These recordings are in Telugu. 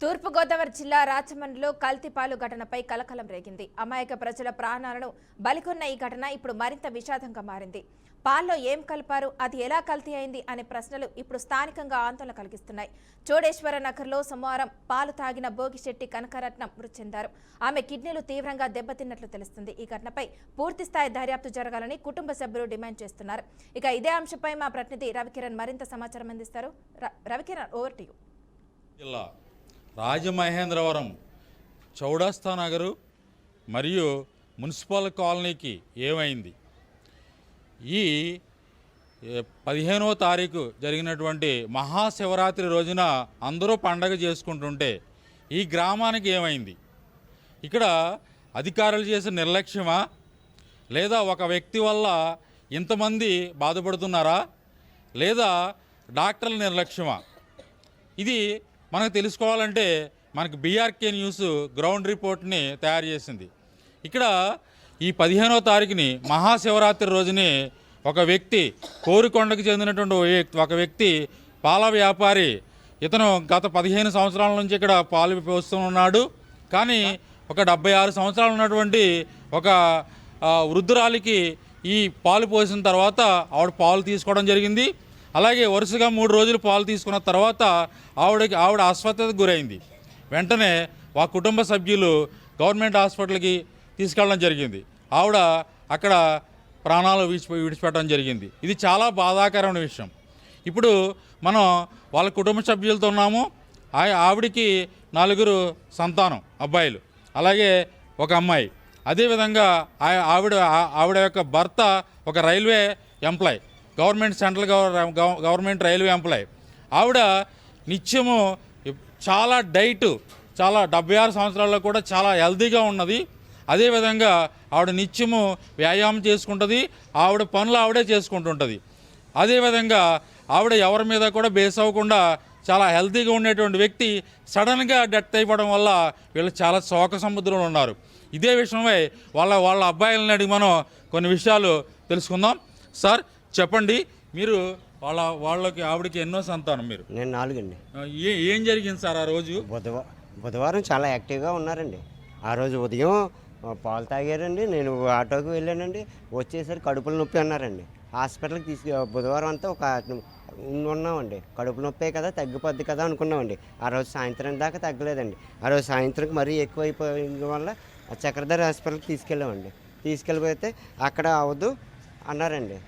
తూర్పుగోదావరి జిల్లా రాచమండ్రిలో కల్తీపాలు ఘటనపై కలకలం రేగింది. అమాయక ప్రజల ప్రాణాలను బలికొన్న ఈ ఘటన ఇప్పుడు మరింత విషాదంగా మారింది. పాల్లో ఏం కలిపారు, అది ఎలా కల్తీ అయింది అనే ప్రశ్నలు ఇప్పుడు స్థానికంగా ఆందోళన కలిగిస్తున్నాయి. చోడేశ్వర నగర్లో సోమవారం పాలు తాగిన భోగిశెట్టి కనకరత్నం మృతి చెందారు. ఆమె కిడ్నీలు తీవ్రంగా దెబ్బతిన్నట్లు తెలుస్తుంది. ఈ ఘటనపై పూర్తిస్థాయి దర్యాప్తు జరగాలని కుటుంబ సభ్యులు డిమాండ్ చేస్తున్నారు. ఇక ఇదే అంశంపై మా ప్రతినిధి రవికిరణ్ మరింత సమాచారం అందిస్తారు. Ravikiran, over to you. Rajamahendravaram చౌడస్తా నగరు మరియు మున్సిపల్ కాలనీకి ఏమైంది? ఈ 15వ తారీఖు జరిగినటువంటి మహాశివరాత్రి రోజున అందరూ పండగ చేసుకుంటుంటే ఈ గ్రామానికి ఏమైంది? ఇక్కడ అధికారులు చేసిన నిర్లక్ష్యమా, లేదా ఒక వ్యక్తి వల్ల ఇంతమంది బాధపడుతున్నారా, లేదా డాక్టర్ల నిర్లక్ష్యమా? ఇది మనకు తెలుసుకోవాలంటే మనకు బీఆర్కే న్యూస్ గ్రౌండ్ రిపోర్ట్ని తయారు చేసింది. ఇక్కడ ఈ 15వ తారీఖుని మహాశివరాత్రి రోజుని ఒక వ్యక్తి, కోరికొండకు చెందినటువంటి ఒక వ్యక్తి, పాల వ్యాపారి, ఇతను గత 15 సంవత్సరాల నుంచి ఇక్కడ పాలు పోస్తూ ఉన్నాడు. కానీ ఒక 76 సంవత్సరాలు ఉన్నటువంటి ఒక వృద్ధురాలికి ఈ పాలు పోసిన తర్వాత ఆవిడ పాలు తీసుకోవడం జరిగింది. అలాగే వరుసగా 3 రోజులు పాలు తీసుకున్న తర్వాత ఆవిడ అస్వస్థతకు గురైంది. వెంటనే ఆ కుటుంబ సభ్యులు గవర్నమెంట్ హాస్పిటల్కి తీసుకెళ్ళడం జరిగింది. ఆవిడ అక్కడ ప్రాణాలు విడిచిపెట్టడం జరిగింది. ఇది చాలా బాధాకరమైన విషయం. ఇప్పుడు మనం వాళ్ళ కుటుంబ సభ్యులతో ఉన్నాము. ఆవిడికి 4 సంతానం, అబ్బాయిలు, అలాగే ఒక అమ్మాయి. అదేవిధంగా ఆవిడ యొక్క భర్త ఒక railway employee, central government railway employee. ఆవిడ నిత్యము చాలా డైట్, చాలా 76 సంవత్సరాల్లో కూడా చాలా హెల్తీగా ఉన్నది. అదేవిధంగా ఆవిడ నిత్యము వ్యాయామం చేసుకుంటుంది, ఆవిడ పనులు ఆవిడే చేసుకుంటుంటుంది. అదేవిధంగా ఆవిడ ఎవరి మీద కూడా బేస్ అవ్వకుండా చాలా హెల్తీగా ఉండేటువంటి వ్యక్తి సడన్గా డెత్ అయిపోవడం వల్ల వీళ్ళు చాలా శోక సముద్రంలో ఉన్నారు. ఇదే విషయమై వాళ్ళ అబ్బాయిలని అడిగి మనం కొన్ని విషయాలు తెలుసుకుందాం. సార్ చెప్పండి, మీరు వాళ్ళకి ఆవిడకి ఎన్నో సంతానం? మీరు? నేను 4 అండి. ఏం జరిగింది సార్ ఆ రోజు? బుధవారం చాలా యాక్టివ్గా ఉన్నారండి. ఆ రోజు ఉదయం పాలు తాగారండి. నేను ఆటోకి వెళ్ళానండి. వచ్చేసరికి కడుపుల నొప్పి అన్నారండి. హాస్పిటల్కి బుధవారం అంతా ఉన్నామండి. కడుపు నొప్పే కదా, తగ్గిపోద్ది కదా అనుకున్నామండి. ఆ రోజు సాయంత్రం దాకా తగ్గలేదండి. ఆ రోజు సాయంత్రంకి మరీ ఎక్కువైపోయిన వల్ల చక్రధర్ హాస్పిటల్కి తీసుకెళ్ళామండి. తీసుకెళ్ళిపోతే అక్కడ అవ్వదు అన్నారండి.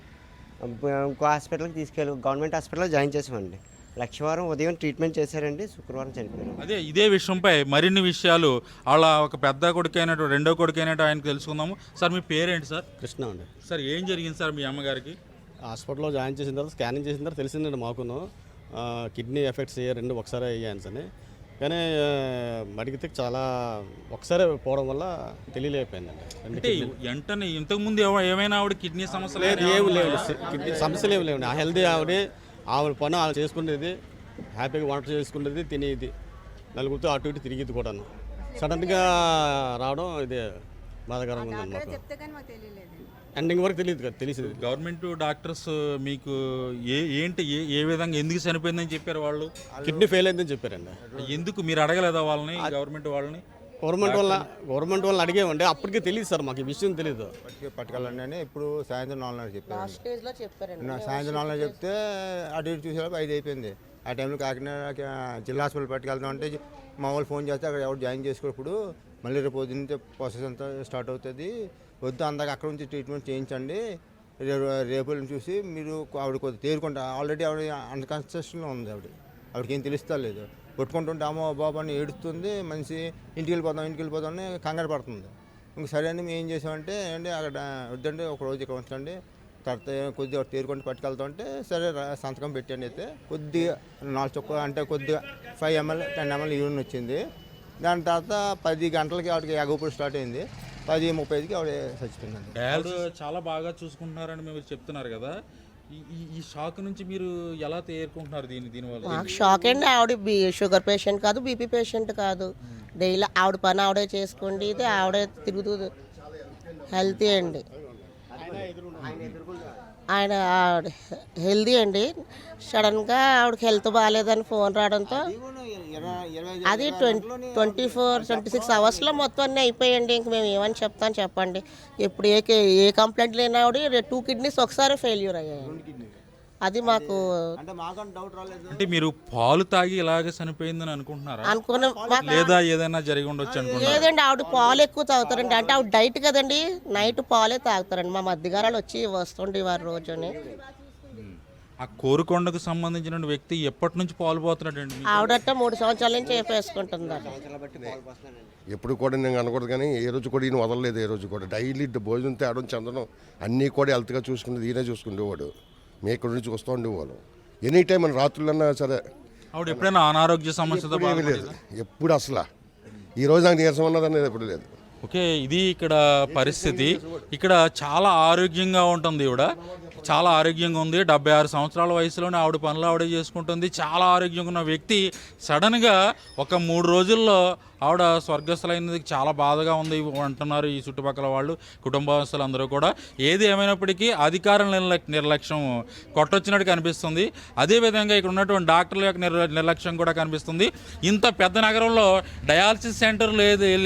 ఇంకో హాస్పిటల్కి గవర్నమెంట్ హాస్పిటల్లో జాయిన్ చేసామండి. లక్షవారం ఉదయం ట్రీట్మెంట్ చేశారండి. శుక్రవారం చనిపోయారు. అదే ఇదే విషయంపై మరిన్ని విషయాలు వాళ్ళ ఒక పెద్ద కొడుకైనట్టు, రెండో కొడుకైనట్టు ఆయనకు తెలుసుకుందాము. సార్ మీ పేరేంటి సార్? కృష్ణ అండి. సార్ ఏం జరిగింది సార్ మీ అమ్మగారికి? హాస్పిటల్లో జాయిన్ చేసిన తర్వాత, స్కానింగ్ చేసిన తర్వాత తెలిసిందండి మాకును కిడ్నీ ఎఫెక్ట్స్ 2 ఒకసారి అయ్యాను అని. కానీ మడిగితే చాలా ఒకసారి పోవడం వల్ల తెలియలేకపోయిందండి. వెంటనే ఇంతకుముందు ఏమైనా ఆవిడ కిడ్నీ సమస్యలు? ఏమి లేవు, కిడ్నీ సమస్యలు ఏమి లేవు. హెల్దీ ఆవిడ పని ఆవిడ చేసుకునేది, హ్యాపీగా వంట చేసుకునేది, తినేది, నలుగురితో అటు ఇటు తిరిగిది కూడాను. సడన్గా రావడం ఇది బాధాకరంగా ఉంది. మాకు ఎండింగ్ వరకు తెలియదు. గవర్నమెంట్ డాక్టర్స్ మీకు ఏ విధంగా ఎందుకు చనిపోయిందని చెప్పారు? వాళ్ళు కిడ్నీ ఫెయిల్ అయిందని చెప్పారండి. ఎందుకు మీరు అడగలేదా వాళ్ళని, గవర్నమెంట్ వాళ్ళని? గవర్నమెంట్ వాళ్ళని అడిగామండి. అప్పటికే తెలియదు సార్, మాకు ఈ విషయం తెలియదు. పట్టుకెళ్ళండి అని ఇప్పుడు సాయంత్రం 4 చెప్పారు. సాయంత్రం 4 చెప్తే అటు ఇటు చూసేటప్పుడు 5 అయిపోయింది. ఆ టైంలో కాకినాడ జిల్లా హాస్పిటల్ పట్టుకెళ్తాం అంటే మా వాళ్ళు ఫోన్ చేస్తే అక్కడ ఎవరు జాయిన్ చేసుకోప్పుడు మళ్ళీ రేపు పొద్దున్నే ప్రాసెస్ అంతా స్టార్ట్ అవుతుంది, వద్దు అందాక అక్కడ నుంచి ట్రీట్మెంట్ చేయించండి, రేపు చూసి మీరు ఆవిడ కొద్దిగా తేరుకుంటా. ఆల్రెడీ ఆవిడ అన్కాన్షియస్లో ఉంది. ఆవిడకి ఏం తెలుస్తా లేదు. కొట్టుకుంటుంటే అమ్మో బాబు అని ఏడుస్తుంది. మనిషి ఇంటికి వెళ్ళిపోతాం అని కంగారు పడుతుంది. ఇంక సరే అని మేము ఏం చేసామంటే అక్కడ వద్దండి, ఒక రోజు ఇక్కడ ఉంచండి, తర్వాత కొద్దిగా తేరుకుంటూ పట్టుకెళ్తాం అంటే సరే సంతకం పెట్టండి. అయితే కొద్దిగా 4 చుక్క అంటే కొద్దిగా 5 ml 10 ml యూరిన్ వచ్చింది. దాని తర్వాత 10 గంటలకి ఆవిడకి ఎగప్పుడు స్టార్ట్ అయింది. 10:35కి ఆవిడ చచ్చిపోయిందండి. చాలా బాగా చూసుకుంటున్నారని మీరు చెప్తున్నారు కదా, ఈ షాక్ నుంచి మీరు ఎలా తేరుకుంటున్నారు? దీనివల్ల షాక్ అండి. ఆవిడ షుగర్ పేషెంట్ కాదు, బీపీ పేషెంట్ కాదు. డైలీ ఆవిడ పని ఆవిడే చేసుకుంటే ఇది ఆవిడే తిరుగుతూ హెల్తీ అండి. ఆయన హెల్దీ అండి. సడన్గా ఆవిడకి హెల్త్ బాగాలేదని ఫోన్ రావడంతో అది 24-26 అవర్స్లో మొత్తం అన్నీ అయిపోయాయండి. ఇంక మేము ఏమని చెప్తాను చెప్పండి. ఇప్పుడు ఏ కంప్లైంట్ లేని ఆవిడ 2 కిడ్నీస్ ఒకసారి ఫెయిల్యూర్ అయ్యాయి. అది మాకు అంటే మీరు పాలు తాగి ఇలాగే చనిపోయిందని అనుకుంటున్నారా, అనుకున్న లేదా ఏదైనా జరిగి ఉండొచ్చు అనుకుంటున్నారా? లేదండి, ఆవిడ పాలు ఎక్కువ తాగుతారండి. అంటే ఆవిడ డైట్ కదండి, నైట్ పాలే తాగుతారండి. మా మధ్యగారాలు వచ్చి వస్తుండే వారు రోజుని. ఆ కోరుకొండకు సంబంధించిన వ్యక్తి ఎప్పటి నుంచి పాలు పోతున్నాడండి? ఆవిడట 3 సంవత్సరాల నుంచి వేసుకుంటుందట. ఎప్పుడు కూడా నేను అనకూడదు కానీ ఏ రోజు కూడా ఈయన వదలలేదు. ఏ రోజు కూడా డైలీ భోజనం తేడం చెందడం అన్నీ కూడా హెల్త్గా చూసుకునేది ఈయనే చూసుకునేవాడు. మేము ఇక్కడ నుంచి వస్తూ ఉండేవాళ్ళం. ఎనీ టైం మన రాత్రులన్నా సరే. ఆవిడ ఎప్పుడైనా అనారోగ్య సమస్యతో ఏమీ లేదు ఎప్పుడు. అసలు ఈ రోజు నాకు నీరసం ఉన్నది అనేది ఎప్పుడు లేదు. ఓకే, ఇది ఇక్కడ పరిస్థితి. ఇక్కడ చాలా ఆరోగ్యంగా ఉంటుంది ఈవిడ, చాలా ఆరోగ్యంగా ఉంది. 76 సంవత్సరాల వయసులోనే ఆవిడ పనులు ఆవిడే చేసుకుంటుంది. చాలా ఆరోగ్యంగా ఉన్న వ్యక్తి సడన్గా ఒక 3 రోజుల్లో ఆవిడ స్వర్గస్థులైనది చాలా బాధగా ఉంది అంటున్నారు ఈ చుట్టుపక్కల వాళ్ళు, కుటుంబస్తులు అందరూ కూడా. ఏది ఏమైనప్పటికీ అధికారుల నిర్లక్ష్యం కొట్టొచ్చినట్టు కనిపిస్తుంది. అదేవిధంగా ఇక్కడ ఉన్నటువంటి డాక్టర్ల యొక్క నిర్లక్ష్యం కూడా కనిపిస్తుంది. ఇంత పెద్ద నగరంలో డయాలసిస్ సెంటర్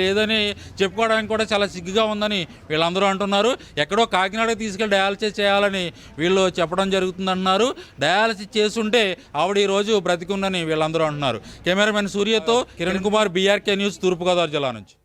లేదని చెప్పుకోవడానికి కూడా చాలా సిగ్గుగా ఉందని వీళ్ళందరూ అంటున్నారు. ఎక్కడో కాకినాడకి తీసుకెళ్ళి డయాలసిస్ చేయాలని వీళ్ళు చెప్పడం జరుగుతుందంటున్నారు. డయాలసిస్ చేస్తుంటే ఆవిడ ఈ రోజు బ్రతికుందని వీళ్ళందరూ అంటున్నారు. కెమెరామెన్ సూర్యతో కిరణ్ కుమార్, BRK న్యూస్, తూర్పుగోదావరి జిల్లా నుంచి.